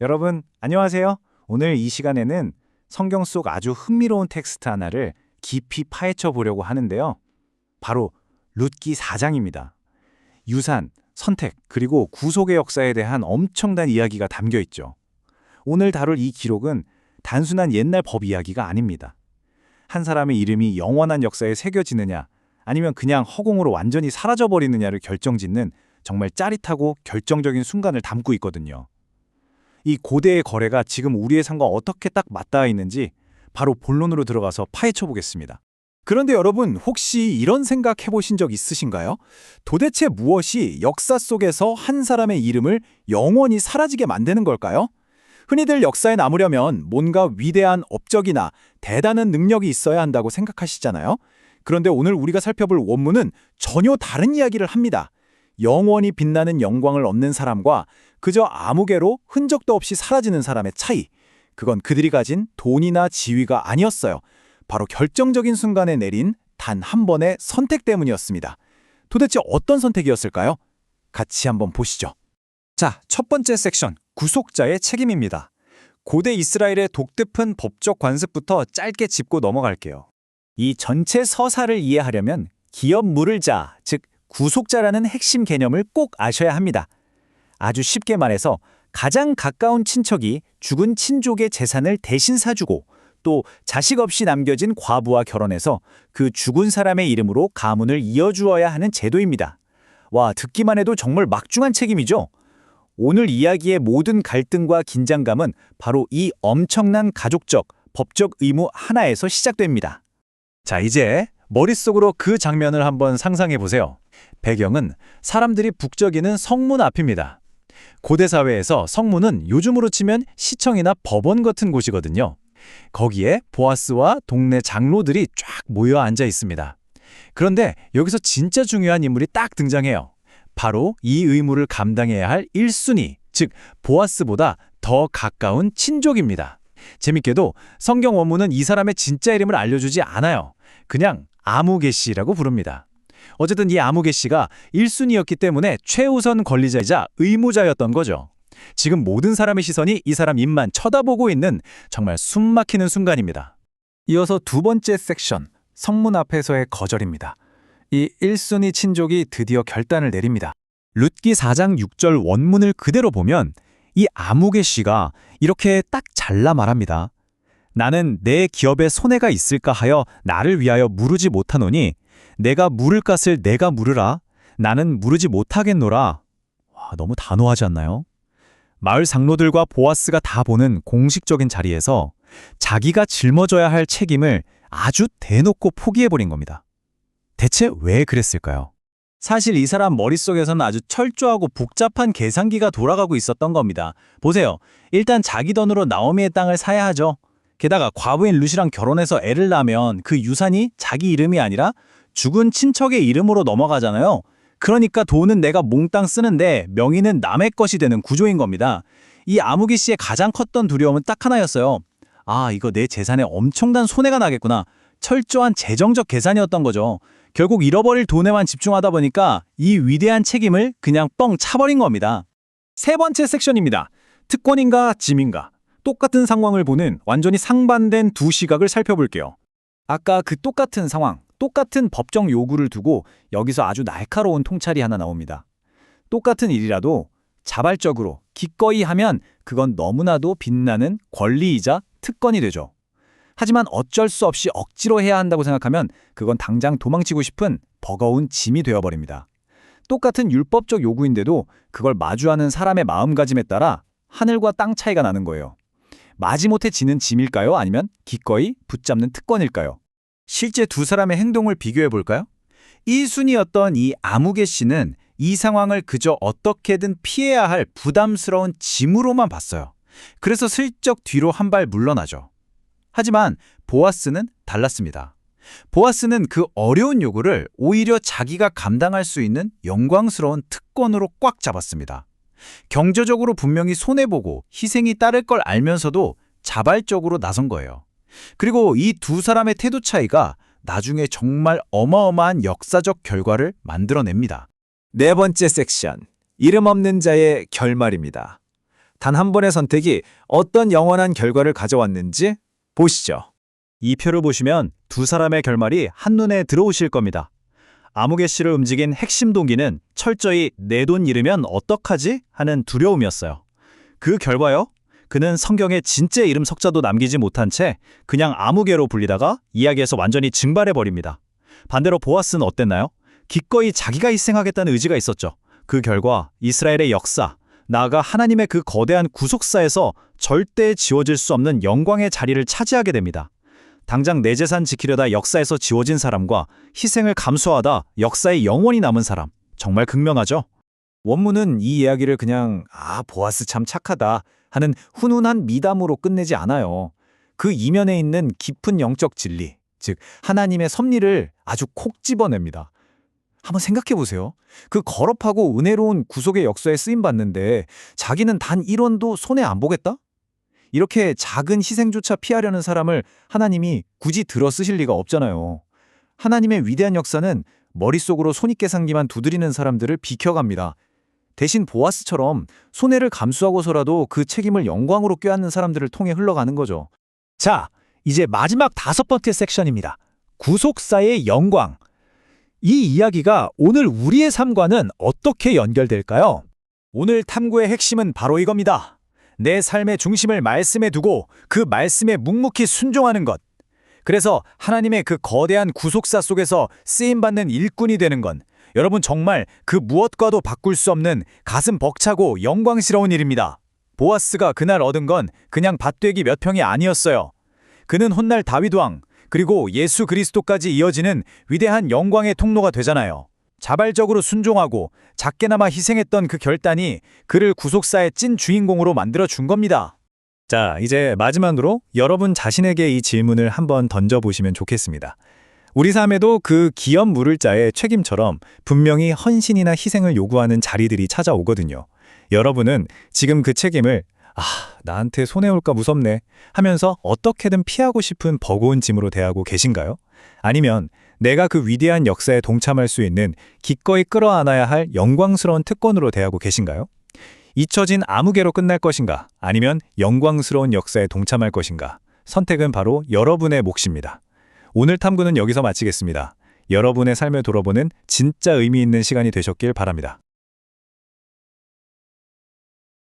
여러분, 안녕하세요. 오늘 이 시간에는 성경 속 아주 흥미로운 텍스트 하나를 깊이 파헤쳐 보려고 하는데요. 바로 룻기 4장입니다. 유산, 선택, 그리고 구속의 역사에 대한 엄청난 이야기가 담겨 있죠. 오늘 다룰 이 기록은 단순한 옛날 법 이야기가 아닙니다. 한 사람의 이름이 영원한 역사에 새겨지느냐, 아니면 그냥 허공으로 완전히 사라져버리느냐를 결정짓는 정말 짜릿하고 결정적인 순간을 담고 있거든요. 이 고대의 거래가 지금 우리의 삶과 어떻게 딱 맞닿아 있는지 바로 본론으로 들어가서 파헤쳐 보겠습니다. 그런데 여러분, 혹시 이런 생각 해보신 적 있으신가요? 도대체 무엇이 역사 속에서 한 사람의 이름을 영원히 사라지게 만드는 걸까요? 흔히들 역사에 남으려면 뭔가 위대한 업적이나 대단한 능력이 있어야 한다고 생각하시잖아요. 그런데 오늘 우리가 살펴볼 원문은 전혀 다른 이야기를 합니다. 영원히 빛나는 영광을 얻는 사람과 그저 아무개로 흔적도 없이 사라지는 사람의 차이. 그건 그들이 가진 돈이나 지위가 아니었어요. 바로 결정적인 순간에 내린 단 한 번의 선택 때문이었습니다. 도대체 어떤 선택이었을까요? 같이 한번 보시죠. 자, 첫 번째 섹션, 구속자의 책임입니다. 고대 이스라엘의 독특한 법적 관습부터 짧게 짚고 넘어갈게요. 이 전체 서사를 이해하려면 기업 물을 자, 즉 구속자라는 핵심 개념을 꼭 아셔야 합니다. 아주 쉽게 말해서 가장 가까운 친척이 죽은 친족의 재산을 대신 사주고 또 자식 없이 남겨진 과부와 결혼해서 그 죽은 사람의 이름으로 가문을 이어주어야 하는 제도입니다. 와, 듣기만 해도 정말 막중한 책임이죠? 오늘 이야기의 모든 갈등과 긴장감은 바로 이 엄청난 가족적, 법적 의무 하나에서 시작됩니다. 자, 이제 머릿속으로 그 장면을 한번 상상해 보세요. 배경은 사람들이 북적이는 성문 앞입니다. 고대 사회에서 성문은 요즘으로 치면 시청이나 법원 같은 곳이거든요. 거기에 보아스와 동네 장로들이 쫙 모여 앉아 있습니다. 그런데 여기서 진짜 중요한 인물이 딱 등장해요. 바로 이 의무를 감당해야 할 1순위, 즉 보아스보다 더 가까운 친족입니다. 재밌게도 성경 원문은 이 사람의 진짜 이름을 알려주지 않아요. 그냥 아무개씨라고 부릅니다. 어쨌든 이 아무개씨가 1순위였기 때문에 최우선 권리자이자 의무자였던 거죠. 지금 모든 사람의 시선이 이 사람 입만 쳐다보고 있는 정말 숨막히는 순간입니다. 이어서 두 번째 섹션, 성문 앞에서의 거절입니다. 이 1순위 친족이 드디어 결단을 내립니다. 룻기 4장 6절 원문을 그대로 보면 이 아무개씨가 이렇게 딱 잘라 말합니다. 나는 내 기업에 손해가 있을까 하여 나를 위하여 물으지 못하노니 내가 물을 값을 내가 물으라. 나는 물으지 못하겠노라. 와, 너무 단호하지 않나요? 마을 장로들과 보아스가 다 보는 공식적인 자리에서 자기가 짊어져야 할 책임을 아주 대놓고 포기해버린 겁니다. 대체 왜 그랬을까요? 사실 이 사람 머릿속에서는 아주 철저하고 복잡한 계산기가 돌아가고 있었던 겁니다. 보세요. 일단 자기 돈으로 나오미의 땅을 사야 하죠. 게다가 과부인 룻이랑 결혼해서 애를 낳으면 그 유산이 자기 이름이 아니라 죽은 친척의 이름으로 넘어가잖아요. 그러니까 돈은 내가 몽땅 쓰는데 명의는 남의 것이 되는 구조인 겁니다. 이 아무개 씨의 가장 컸던 두려움은 딱 하나였어요. 아, 이거 내 재산에 엄청난 손해가 나겠구나. 철저한 재정적 계산이었던 거죠. 결국 잃어버릴 돈에만 집중하다 보니까 이 위대한 책임을 그냥 뻥 차버린 겁니다. 세 번째 섹션입니다. 특권인가 짐인가? 똑같은 상황을 보는 완전히 상반된 두 시각을 살펴볼게요. 아까 그 똑같은 상황, 똑같은 법정 요구를 두고 여기서 아주 날카로운 통찰이 하나 나옵니다. 똑같은 일이라도 자발적으로 기꺼이 하면 그건 너무나도 빛나는 권리이자 특권이 되죠. 하지만 어쩔 수 없이 억지로 해야 한다고 생각하면 그건 당장 도망치고 싶은 버거운 짐이 되어버립니다. 똑같은 율법적 요구인데도 그걸 마주하는 사람의 마음가짐에 따라 하늘과 땅 차이가 나는 거예요. 마지못해 지는 짐일까요? 아니면 기꺼이 붙잡는 특권일까요? 실제 두 사람의 행동을 비교해 볼까요? 1순위였던 이 아무개 씨는 이 상황을 그저 어떻게든 피해야 할 부담스러운 짐으로만 봤어요. 그래서 슬쩍 뒤로 한 발 물러나죠. 하지만 보아스는 달랐습니다. 보아스는 그 어려운 요구를 오히려 자기가 감당할 수 있는 영광스러운 특권으로 꽉 잡았습니다. 경제적으로 분명히 손해보고 희생이 따를 걸 알면서도 자발적으로 나선 거예요. 그리고 이 두 사람의 태도 차이가 나중에 정말 어마어마한 역사적 결과를 만들어냅니다. 네 번째 섹션, 이름 없는 자의 결말입니다. 단 한 번의 선택이 어떤 영원한 결과를 가져왔는지 보시죠. 이 표를 보시면 두 사람의 결말이 한눈에 들어오실 겁니다. 아무개 씨를 움직인 핵심 동기는 철저히 내 돈 잃으면 어떡하지? 하는 두려움이었어요. 그 결과요? 그는 성경에 진짜 이름 석자도 남기지 못한 채 그냥 아무개로 불리다가 이야기에서 완전히 증발해버립니다. 반대로 보아스는 어땠나요? 기꺼이 자기가 희생하겠다는 의지가 있었죠. 그 결과 이스라엘의 역사, 나아가 하나님의 그 거대한 구속사에서 절대 지워질 수 없는 영광의 자리를 차지하게 됩니다. 당장 내 재산 지키려다 역사에서 지워진 사람과 희생을 감수하다 역사에 영원히 남은 사람, 정말 극명하죠? 원문은 이 이야기를 그냥 보아스 참 착하다 하는 훈훈한 미담으로 끝내지 않아요. 그 이면에 있는 깊은 영적 진리, 즉 하나님의 섭리를 아주 콕 집어냅니다. 한번 생각해 보세요. 그 거럽하고 은혜로운 구속의 역사에 쓰임받는데 자기는 단 1원도 손해 안 보겠다? 이렇게 작은 희생조차 피하려는 사람을 하나님이 굳이 들어 쓰실 리가 없잖아요. 하나님의 위대한 역사는 머릿속으로 손익계산기만 두드리는 사람들을 비켜갑니다. 대신 보아스처럼 손해를 감수하고서라도 그 책임을 영광으로 껴안는 사람들을 통해 흘러가는 거죠. 자, 이제 마지막 5번째 섹션입니다. 구속사의 영광. 이 이야기가 오늘 우리의 삶과는 어떻게 연결될까요? 오늘 탐구의 핵심은 바로 이겁니다. 내 삶의 중심을 말씀에 두고 그 말씀에 묵묵히 순종하는 것. 그래서 하나님의 그 거대한 구속사 속에서 쓰임받는 일꾼이 되는 건 여러분 정말 그 무엇과도 바꿀 수 없는 가슴 벅차고 영광스러운 일입니다. 보아스가 그날 얻은 건 그냥 밭되기 몇 평이 아니었어요. 그는 훗날 다윗왕 그리고 예수 그리스도까지 이어지는 위대한 영광의 통로가 되잖아요. 자발적으로 순종하고 작게나마 희생했던 그 결단이 그를 구속사의 찐 주인공으로 만들어준 겁니다. 자, 이제 마지막으로 여러분 자신에게 이 질문을 한번 던져보시면 좋겠습니다. 우리 삶에도 그 기업 물을 자의 책임처럼 분명히 헌신이나 희생을 요구하는 자리들이 찾아오거든요. 여러분은 지금 그 책임을 나한테 손해올까 무섭네 하면서 어떻게든 피하고 싶은 버거운 짐으로 대하고 계신가요? 아니면 내가 그 위대한 역사에 동참할 수 있는 기꺼이 끌어안아야 할 영광스러운 특권으로 대하고 계신가요? 잊혀진 아무개로 끝날 것인가? 아니면 영광스러운 역사에 동참할 것인가? 선택은 바로 여러분의 몫입니다. 오늘 탐구는 여기서 마치겠습니다. 여러분의 삶을 돌아보는 진짜 의미 있는 시간이 되셨길 바랍니다.